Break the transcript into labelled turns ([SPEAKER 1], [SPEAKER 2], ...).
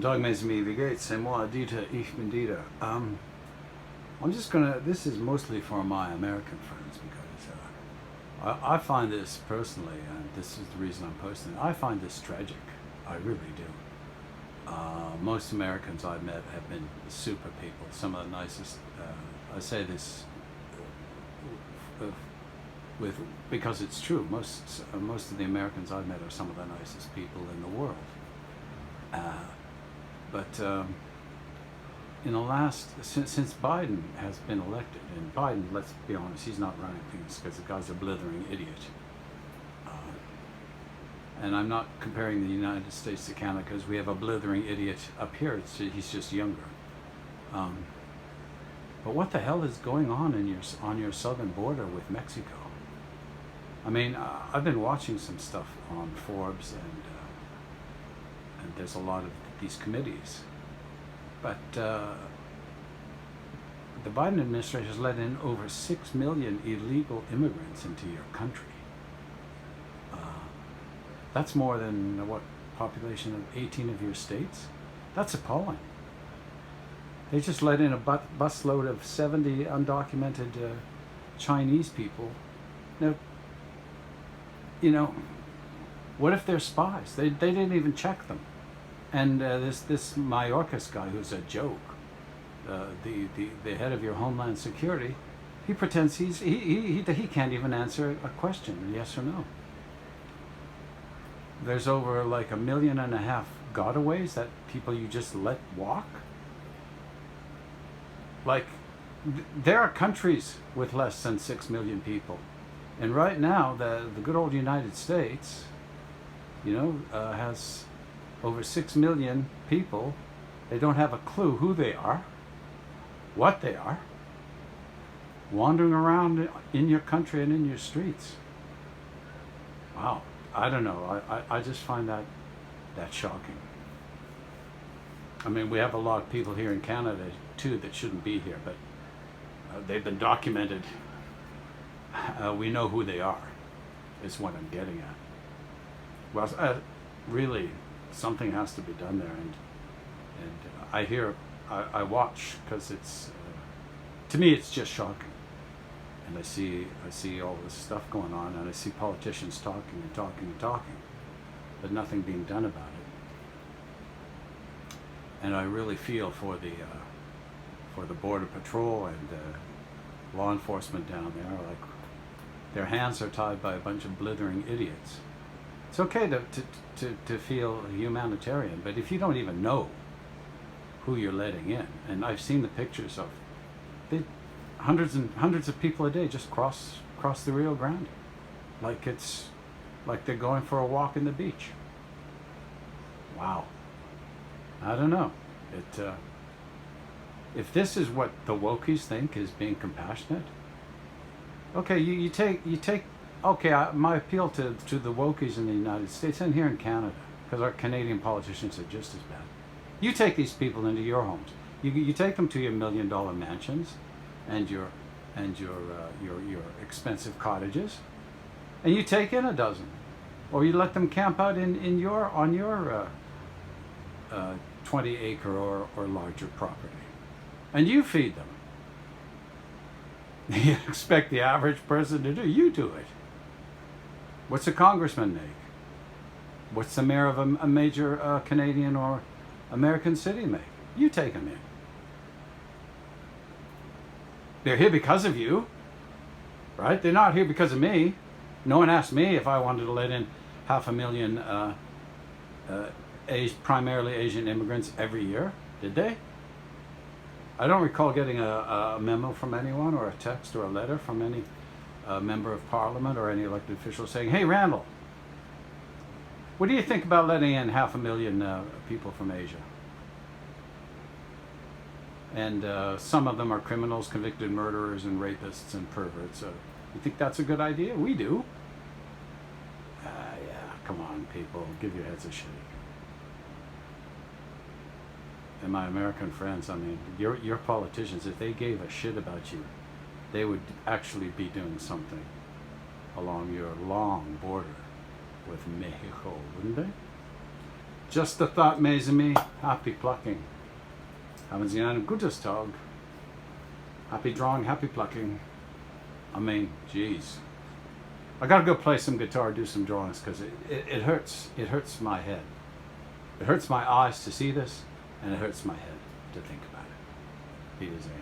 [SPEAKER 1] Dogmas me, wie geht's? C'est moi, Dieter, ich bin Dieter. I'm just gonna, this is mostly for my American friends because I find this personally, and this is the reason I'm posting it, I find this tragic. I really do. Most Americans I've met have been super people, some of the nicest. I say this with because it's true. Most of the Americans I've met are some of the nicest people in the world. But in the last, since Biden has been elected, and Biden, let's be honest, he's not running things because the guy's a blithering idiot. And I'm not comparing the United States to Canada because we have a blithering idiot up here. He's just younger. But what the hell is going on on your southern border with Mexico? I mean, I've been watching some stuff on Forbes, and there's a lot of these committees. But the Biden administration has let in over 6 million illegal immigrants into your country. That's more than, what, population of 18 of your states? That's appalling. They just let in a busload of 70 undocumented Chinese people. Now, you know, what if they're spies? They didn't even check them. And this Mayorkas guy, who's a joke, the head of your Homeland Security, he pretends he can't even answer a question, yes or no. There's over like 1.5 million gotaways, that people you just let walk. Like, there are countries with less than 6 million people, and right now the good old United States, has over 6 million people. They don't have a clue who they are, what they are, wandering around in your country and in your streets. Wow. I don't know. I just find that shocking. I mean, we have a lot of people here in Canada too that shouldn't be here, but they've been documented. We know who they are, is what I'm getting at. Well, really, something has to be done there, and I watch because it's to me it's just shocking. And I see all this stuff going on, and I see politicians talking and talking and talking, but nothing being done about it. And I really feel for the Border Patrol and law enforcement down there. Like, their hands are tied by a bunch of blithering idiots. It's okay to feel humanitarian, but if you don't even know who you're letting in, and I've seen the pictures of hundreds and hundreds of people a day just cross the Rio Grande, like they're going for a walk in the beach. Wow. I don't know. If this is what the wokies think is being compassionate, okay, you take. Okay, my appeal to the wokies in the United States and here in Canada, because our Canadian politicians are just as bad. You take these people into your homes. You take them to your $1 million mansions and your expensive cottages, and you take in a dozen, or you let them camp out on your 20-acre or larger property, and you feed them. You expect the average person to do? You do it. What's a congressman make? What's the mayor of a major Canadian or American city make? You take them in. They're here because of you, right? They're not here because of me. No one asked me if I wanted to let in 500,000 primarily Asian immigrants every year, did they? I don't recall getting a memo from anyone, or a text or a letter from any member of parliament or any elected official saying, "Hey, Randall, what do you think about letting in 500,000 people from Asia? And some of them are criminals, convicted murderers, and rapists and perverts. You think that's a good idea? We do." Yeah, come on, people, give your heads a shake. And my American friends, I mean, your politicians, if they gave a shit about you, they would actually be doing something along your long border with Mexico, wouldn't they? Just the thought maze me, happy plucking. Haben Sie einen gutes Tag? Happy drawing, happy plucking. I mean, geez. I gotta go play some guitar, do some drawings, because it hurts. It hurts my head. It hurts my eyes to see this, and it hurts my head to think about it. Wiedersehen.